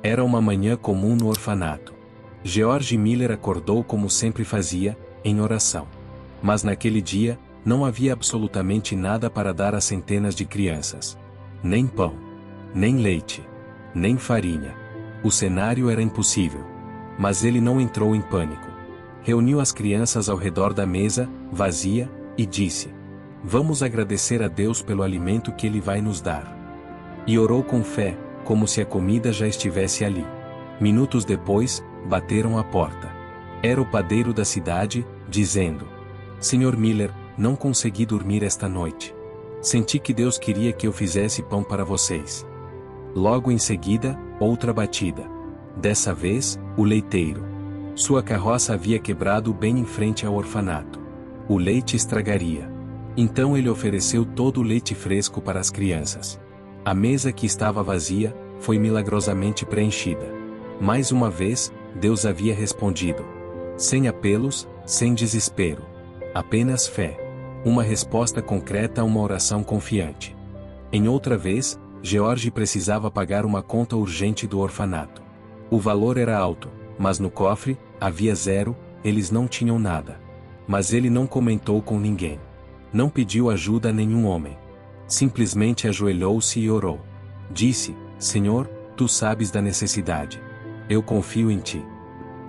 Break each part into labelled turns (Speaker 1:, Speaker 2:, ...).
Speaker 1: Era uma manhã comum no orfanato. George Miller acordou como sempre fazia, em oração. Mas naquele dia, não havia absolutamente nada para dar às centenas de crianças. Nem pão, nem leite, nem farinha. O cenário era impossível. Mas ele não entrou em pânico. Reuniu as crianças ao redor da mesa, vazia, e disse: "Vamos agradecer a Deus pelo alimento que Ele vai nos dar." E orou com fé, como se a comida já estivesse ali. Minutos depois, bateram à porta. Era o padeiro da cidade, dizendo: "Sr. Miller, não consegui dormir esta noite. Senti que Deus queria que eu fizesse pão para vocês." Logo em seguida, outra batida. Dessa vez, o leiteiro. Sua carroça havia quebrado bem em frente ao orfanato. O leite estragaria. Então ele ofereceu todo o leite fresco para as crianças. A mesa que estava vazia, foi milagrosamente preenchida. Mais uma vez, Deus havia respondido. Sem apelos, sem desespero. Apenas fé. Uma resposta concreta a uma oração confiante. Em outra vez, George precisava pagar uma conta urgente do orfanato. O valor era alto, mas no cofre, havia zero, eles não tinham nada. Mas ele não comentou com ninguém. Não pediu ajuda a nenhum homem. Simplesmente ajoelhou-se e orou. Disse: "Senhor, tu sabes da necessidade. Eu confio em ti."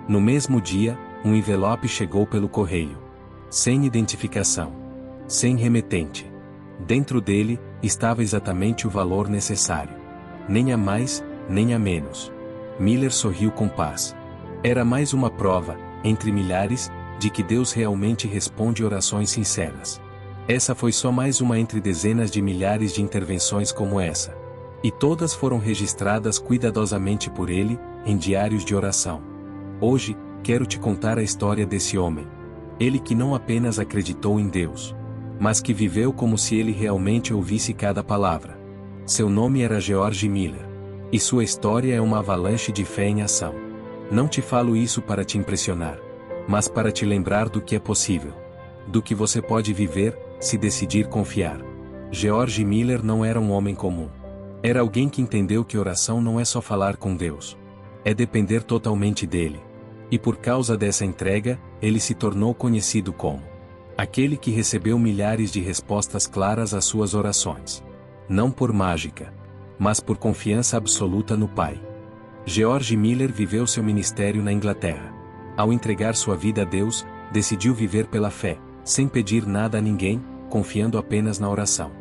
Speaker 1: No mesmo dia, um envelope chegou pelo correio. Sem identificação. Sem remetente. Dentro dele, estava exatamente o valor necessário. Nem a mais, nem a menos. Miller sorriu com paz. Era mais uma prova, entre milhares, de que Deus realmente responde orações sinceras. Essa foi só mais uma entre dezenas de milhares de intervenções como essa. E todas foram registradas cuidadosamente por ele, em diários de oração. Hoje, quero te contar a história desse homem. Ele que não apenas acreditou em Deus, mas que viveu como se ele realmente ouvisse cada palavra. Seu nome era George Miller. E sua história é uma avalanche de fé em ação. Não te falo isso para te impressionar, mas para te lembrar do que é possível. Do que você pode viver, se decidir confiar. George Miller não era um homem comum. Era alguém que entendeu que oração não é só falar com Deus. É depender totalmente dele. E por causa dessa entrega, ele se tornou conhecido como aquele que recebeu milhares de respostas claras às suas orações. Não por mágica, mas por confiança absoluta no Pai. George Miller viveu seu ministério na Inglaterra. Ao entregar sua vida a Deus, decidiu viver pela fé, sem pedir nada a ninguém, confiando apenas na oração.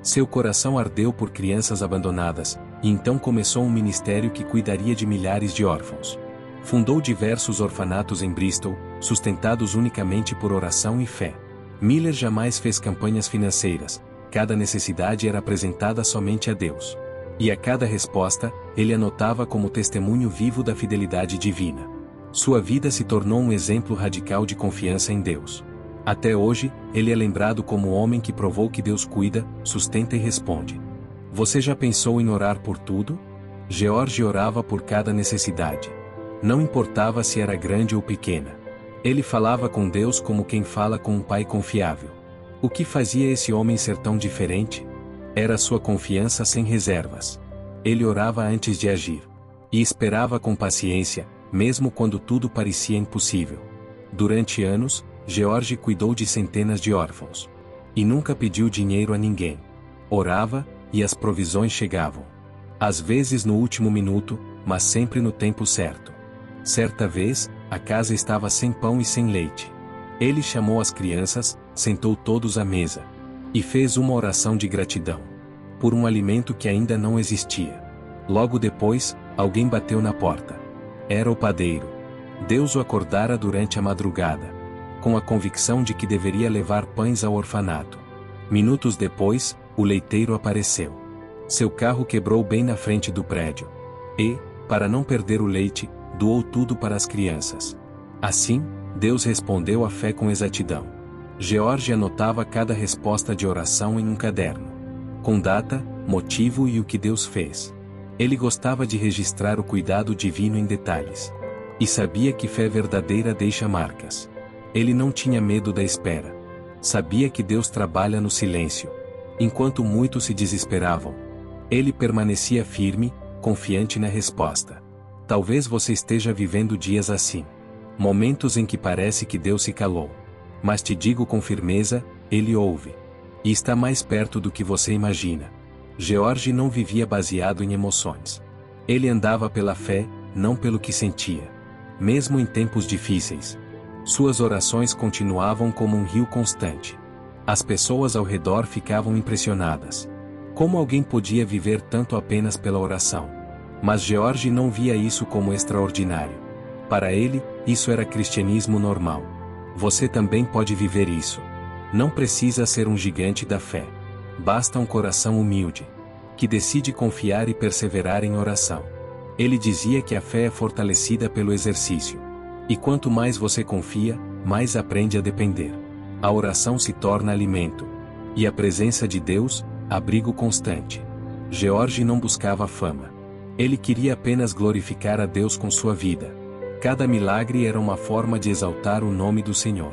Speaker 1: Seu coração ardeu por crianças abandonadas, e então começou um ministério que cuidaria de milhares de órfãos. Fundou diversos orfanatos em Bristol, sustentados unicamente por oração e fé. Miller jamais fez campanhas financeiras, cada necessidade era apresentada somente a Deus. E a cada resposta, ele anotava como testemunho vivo da fidelidade divina. Sua vida se tornou um exemplo radical de confiança em Deus. Até hoje, ele é lembrado como o homem que provou que Deus cuida, sustenta e responde. Você já pensou em orar por tudo? George orava por cada necessidade. Não importava se era grande ou pequena. Ele falava com Deus como quem fala com um pai confiável. O que fazia esse homem ser tão diferente? Era sua confiança sem reservas. Ele orava antes de agir. E esperava com paciência, mesmo quando tudo parecia impossível. Durante anos, George cuidou de centenas de órfãos. E nunca pediu dinheiro a ninguém. Orava, e as provisões chegavam. Às vezes no último minuto, mas sempre no tempo certo. Certa vez, a casa estava sem pão e sem leite. Ele chamou as crianças, sentou todos à mesa. E fez uma oração de gratidão. Por um alimento que ainda não existia. Logo depois, alguém bateu na porta. Era o padeiro. Deus o acordara durante a madrugada. Com a convicção de que deveria levar pães ao orfanato. Minutos depois, o leiteiro apareceu. Seu carro quebrou bem na frente do prédio. E, para não perder o leite, doou tudo para as crianças. Assim, Deus respondeu à fé com exatidão. George anotava cada resposta de oração em um caderno. Com data, motivo e o que Deus fez. Ele gostava de registrar o cuidado divino em detalhes. E sabia que fé verdadeira deixa marcas. Ele não tinha medo da espera. Sabia que Deus trabalha no silêncio. Enquanto muitos se desesperavam, ele permanecia firme, confiante na resposta. Talvez você esteja vivendo dias assim. Momentos em que parece que Deus se calou. Mas te digo com firmeza, Ele ouve. E está mais perto do que você imagina. George não vivia baseado em emoções. Ele andava pela fé, não pelo que sentia. Mesmo em tempos difíceis, suas orações continuavam como um rio constante. As pessoas ao redor ficavam impressionadas. Como alguém podia viver tanto apenas pela oração? Mas George não via isso como extraordinário. Para ele, isso era cristianismo normal. Você também pode viver isso. Não precisa ser um gigante da fé. Basta um coração humilde, que decide confiar e perseverar em oração. Ele dizia que a fé é fortalecida pelo exercício. E quanto mais você confia, mais aprende a depender. A oração se torna alimento. E a presença de Deus, abrigo constante. George não buscava fama. Ele queria apenas glorificar a Deus com sua vida. Cada milagre era uma forma de exaltar o nome do Senhor.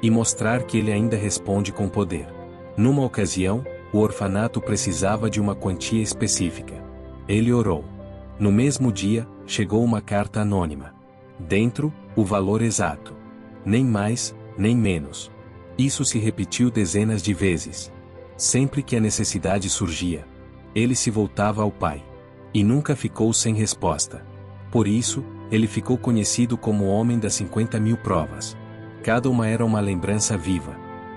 Speaker 1: E mostrar que Ele ainda responde com poder. Numa ocasião, o orfanato precisava de uma quantia específica. Ele orou. No mesmo dia, chegou uma carta anônima. Dentro, o valor exato. Nem mais, nem menos. Isso se repetiu dezenas de vezes. Sempre que a necessidade surgia, ele se voltava ao Pai. E nunca ficou sem resposta. Por isso, ele ficou conhecido como o homem das 50.000 provas. Cada uma era uma lembrança viva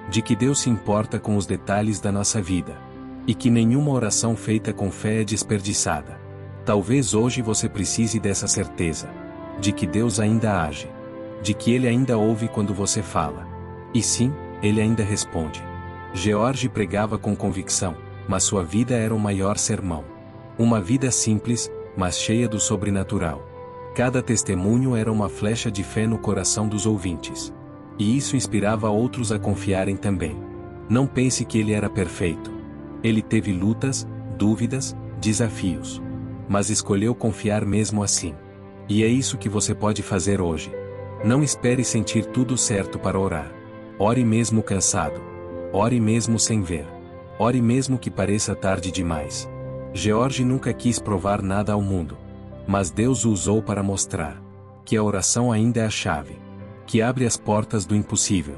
Speaker 1: de que Deus se importa com os detalhes da nossa vida. E que nenhuma oração feita com fé é desperdiçada. Talvez hoje você precise dessa certeza. De que Deus ainda age. De que Ele ainda ouve quando você fala. E sim, Ele ainda responde. George pregava com convicção, mas sua vida era o maior sermão. Uma vida simples, mas cheia do sobrenatural. Cada testemunho era uma flecha de fé no coração dos ouvintes. E isso inspirava outros a confiarem também. Não pense que ele era perfeito. Ele teve lutas, dúvidas, desafios. Mas escolheu confiar mesmo assim. E é isso que você pode fazer hoje. Não espere sentir tudo certo para orar. Ore mesmo cansado. Ore mesmo sem ver. Ore mesmo que pareça tarde demais. George nunca quis provar nada ao mundo. Mas Deus o usou para mostrar que a oração ainda é a chave, que abre as portas do impossível.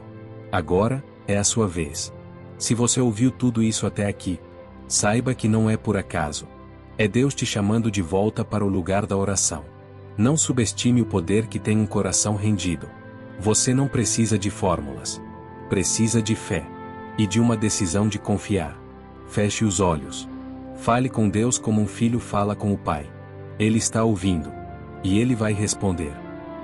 Speaker 1: Agora, é a sua vez. Se você ouviu tudo isso até aqui, saiba que não é por acaso. É Deus te chamando de volta para o lugar da oração. Não subestime o poder que tem um coração rendido. Você não precisa de fórmulas. Precisa de fé. E de uma decisão de confiar. Feche os olhos. Fale com Deus como um filho fala com o pai. Ele está ouvindo. E ele vai responder.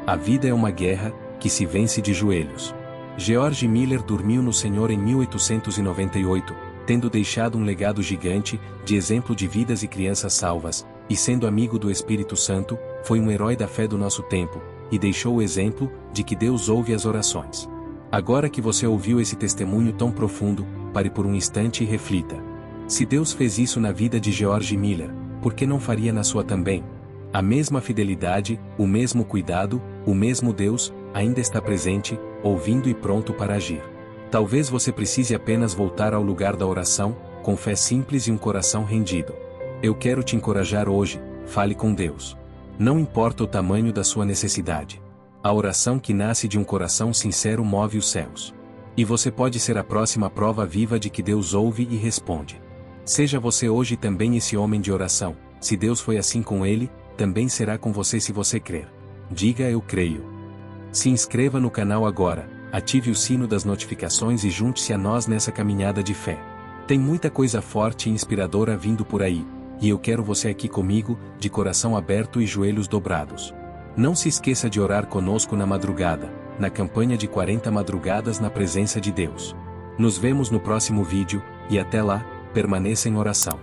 Speaker 1: A vida é uma guerra, que se vence de joelhos. George Miller dormiu no Senhor em 1898, tendo deixado um legado gigante, de exemplo de vidas e crianças salvas, e sendo amigo do Espírito Santo, foi um herói da fé do nosso tempo, e deixou o exemplo, de que Deus ouve as orações. Agora que você ouviu esse testemunho tão profundo, pare por um instante e reflita. Se Deus fez isso na vida de George Miller, por que não faria na sua também? A mesma fidelidade, o mesmo cuidado, o mesmo Deus, ainda está presente, ouvindo e pronto para agir. Talvez você precise apenas voltar ao lugar da oração, com fé simples e um coração rendido. Eu quero te encorajar hoje, fale com Deus. Não importa o tamanho da sua necessidade. A oração que nasce de um coração sincero move os céus. E você pode ser a próxima prova viva de que Deus ouve e responde. Seja você hoje também esse homem de oração. Se Deus foi assim com ele, também será com você se você crer. Diga eu creio. Se inscreva no canal agora, ative o sino das notificações e junte-se a nós nessa caminhada de fé. Tem muita coisa forte e inspiradora vindo por aí, e eu quero você aqui comigo, de coração aberto e joelhos dobrados. Não se esqueça de orar conosco na madrugada, na campanha de 40 madrugadas na presença de Deus. Nos vemos no próximo vídeo, e até lá, permaneça em oração.